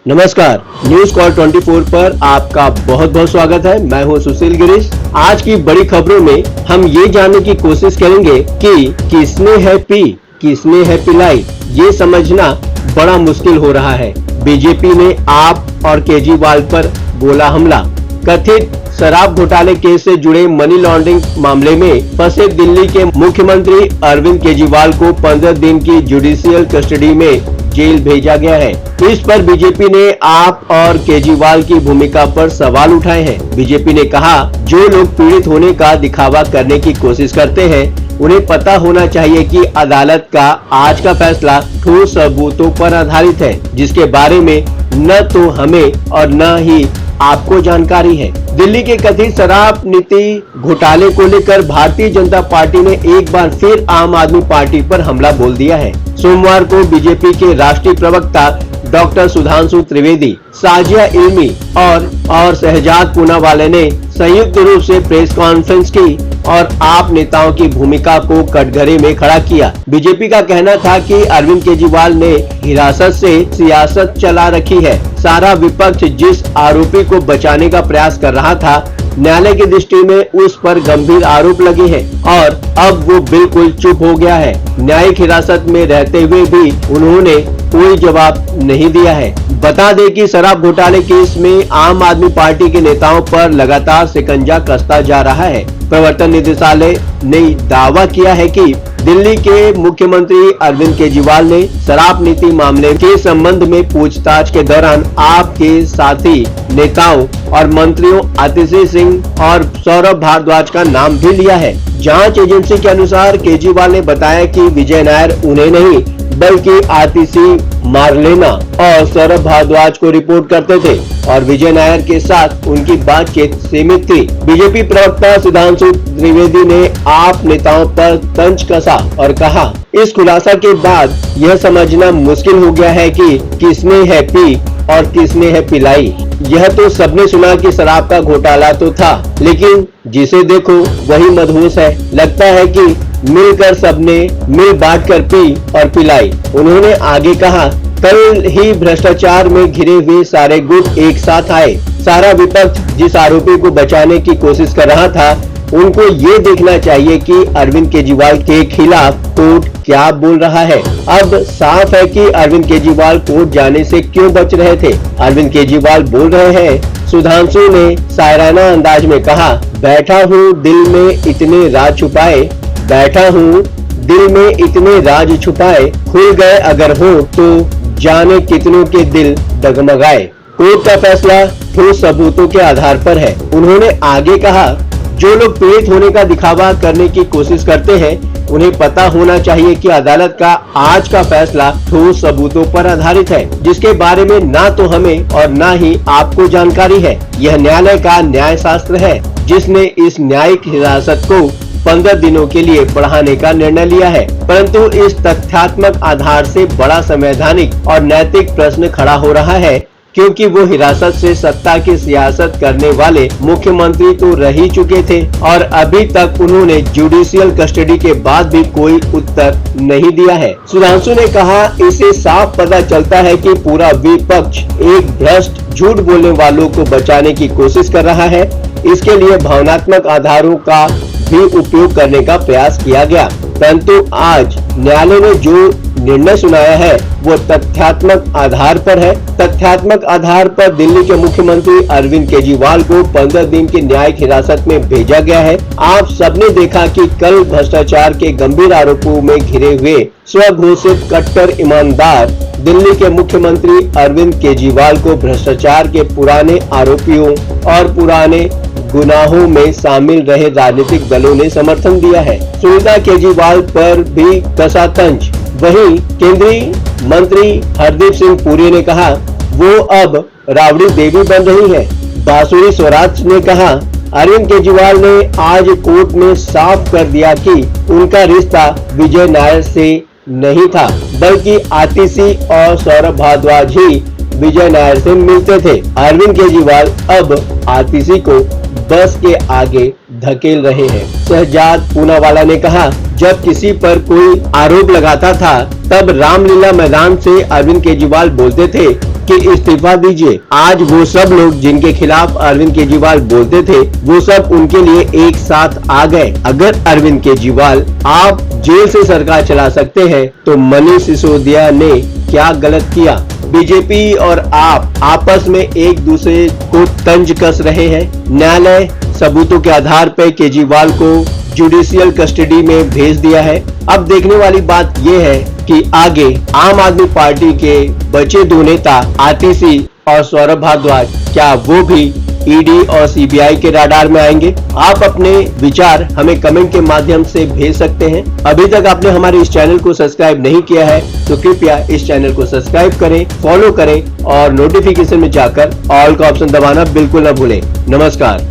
नमस्कार, news call 24 पर आपका बहुत बहुत स्वागत है। मैं हूं सुशील गिरीश। आज की बड़ी खबरों में हम ये जानने की कोशिश करेंगे कि किसने है पी, किसने है पिलाई, ये समझना बड़ा मुश्किल हो रहा है। बीजेपी ने आप और केजरीवाल पर बोला हमला। कथित शराब घोटाले केस से जुड़े मनी लॉन्ड्रिंग मामले में फंसे दिल्ली के मुख्यमंत्री अरविंद केजरीवाल को 15 दिन की जुडिशियल कस्टडी में जेल भेजा गया है। इस पर बीजेपी ने आप और केजरीवाल की भूमिका पर सवाल उठाए हैं। बीजेपी ने कहा, जो लोग पीड़ित होने का दिखावा करने की कोशिश करते हैं, उन्हें पता होना चाहिए कि अदालत का आज का फैसला ठोस सबूतों पर आधारित है, जिसके बारे में न तो हमें और न ही आपको जानकारी है। दिल्ली के कथित शराब नीति घोटाले को लेकर भारतीय जनता पार्टी ने एक बार फिर आम आदमी पार्टी पर हमला बोल दिया है। सोमवार को बीजेपी के राष्ट्रीय प्रवक्ता डॉक्टर सुधांशु त्रिवेदी, साजिया इल्मी और शहजाद पूनावाला ने संयुक्त रूप से प्रेस कॉन्फ्रेंस की और आप नेताओं की भूमिका को कटघरे में खड़ा किया। बीजेपी का कहना था कि अरविंद केजरीवाल ने हिरासत से सियासत चला रखी है। सारा विपक्ष जिस आरोपी को बचाने का प्रयास कर रहा था, न्यायालय की दृष्टि में उस पर गंभीर आरोप लगे हैं और अब वो बिल्कुल चुप हो गया है। न्यायिक हिरासत में रहते हुए भी उन्होंने कोई जवाब नहीं दिया है। बता दें कि शराब घोटाले केस में आम आदमी पार्टी के नेताओं पर लगातार शिकंजा कसता जा रहा है। प्रवर्तन निदेशालय ने दावा किया है कि दिल्ली के मुख्यमंत्री अरविंद केजरीवाल ने शराब नीति मामले के संबंध में पूछताछ के दौरान आपके साथी नेताओं और मंत्रियों आतिशी सिंह और सौरभ भारद्वाज का नाम भी लिया है। जांच एजेंसी के अनुसार केजरीवाल ने बताया कि विजय नायर उन्हें नहीं बल्कि आतिशी मारलेना और सौरभ भारद्वाज को रिपोर्ट करते थे और विजय नायर के साथ उनकी बातचीत सीमित थी। बीजेपी प्रवक्ता सुधांशु त्रिवेदी ने आप नेताओं पर तंज कसा और कहा, इस खुलासा के बाद यह समझना मुश्किल हो गया है कि किसने है पी और किसने है पिलाई। यह तो सबने सुना कि शराब का घोटाला तो था, लेकिन जिसे देखो वही मदहोश है। लगता है कि मिलकर सबने मिल बांट कर पी और पिलाई। उन्होंने आगे कहा, कल ही भ्रष्टाचार में घिरे हुए सारे गुट एक साथ आए। सारा विपक्ष जिस आरोपी को बचाने की कोशिश कर रहा था, उनको ये देखना चाहिए कि अरविंद केजरीवाल के खिलाफ कोर्ट क्या बोल रहा है। अब साफ है कि अरविंद केजरीवाल कोर्ट जाने से क्यों बच रहे थे। अरविंद केजरीवाल बोल रहे हैं, सुधांशु ने शायराना अंदाज में कहा, बैठा हूँ दिल में इतने राज छुपाए, बैठा हूँ दिल में इतने राज छुपाए, खुल गए अगर हो तो जाने कितनों के दिल डगमगाए। कोर्ट का फैसला ठोस सबूतों के आधार पर है। उन्होंने आगे कहा, जो लोग पीड़ित होने का दिखावा करने की कोशिश करते हैं, उन्हें पता होना चाहिए कि अदालत का आज का फैसला ठोस सबूतों पर आधारित है, जिसके बारे में ना तो हमें और ना ही आपको जानकारी है। यह न्यायालय का न्याय शास्त्र है, जिसने इस न्यायिक हिरासत को 15 दिनों के लिए बढ़ाने का निर्णय लिया है। परंतु इस तथ्यात्मक आधार से बड़ा संवैधानिक और नैतिक प्रश्न खड़ा हो रहा है, क्योंकि वो हिरासत से सत्ता की सियासत करने वाले मुख्यमंत्री तो रह ही चुके थे और अभी तक उन्होंने जुडिशियल कस्टडी के बाद भी कोई उत्तर नहीं दिया है। सुधांशु ने कहा, इससे साफ पता चलता है कि पूरा विपक्ष एक भ्रष्ट झूठ बोलने वालों को बचाने की कोशिश कर रहा है। इसके लिए भावनात्मक आधारों का भी उपयोग करने का प्रयास किया गया, परंतु आज न्यायालय ने जो निर्णय सुनाया है वो तथ्यात्मक आधार पर है। तथ्यात्मक आधार पर दिल्ली के मुख्यमंत्री अरविंद केजरीवाल को 15 दिन की न्यायिक हिरासत में भेजा गया है। आप सबने देखा कि कल भ्रष्टाचार के गंभीर आरोपों में घिरे हुए स्वघोषित कट्टर ईमानदार दिल्ली के मुख्यमंत्री अरविंद केजरीवाल को भ्रष्टाचार के पुराने आरोपियों और पुराने गुनाहों में शामिल रहे राजनीतिक दलों ने समर्थन दिया है। सुनीता केजरीवाल पर भी कसा तंज। वहीं केंद्रीय मंत्री हरदीप सिंह पुरी ने कहा, वो अब राबड़ी देवी बन रही है। बांसुरी स्वराज ने कहा, अरविंद केजरीवाल ने आज कोर्ट में साफ कर दिया कि उनका रिश्ता विजय नायर से नहीं था, बल्कि आतिशी और सौरभ भारद्वाज ही विजय नायर से मिलते थे। अरविंद केजरीवाल अब आतिशी को बस के आगे धकेल रहे हैं। शहजाद पूनावाला ने कहा, जब किसी पर कोई आरोप लगाता था तब रामलीला मैदान से अरविंद केजरीवाल बोलते थे कि इस्तीफा दीजिए। आज वो सब लोग जिनके खिलाफ अरविंद केजरीवाल बोलते थे वो सब उनके लिए एक साथ आ गए। अगर अरविंद केजरीवाल आप जेल से सरकार चला सकते हैं तो मनीष सिसोदिया ने क्या गलत किया? बीजेपी और आप आपस में एक दूसरे को तंज कस रहे हैं। न्यायालय सबूतों के आधार पर केजरीवाल को जुडिशियल कस्टडी में भेज दिया है। अब देखने वाली बात यह है कि आगे आम आदमी पार्टी के बचे दो नेता आतिशी और सौरभ भारद्वाज क्या वो भी ईडी और सीबीआई के रडार में आएंगे? आप अपने विचार हमें कमेंट के माध्यम से भेज सकते हैं। अभी तक आपने हमारे इस चैनल को सब्सक्राइब नहीं किया है तो कृपया इस चैनल को सब्सक्राइब करें, फॉलो करें और नोटिफिकेशन में जाकर ऑल का ऑप्शन दबाना बिल्कुल न भूलें। नमस्कार।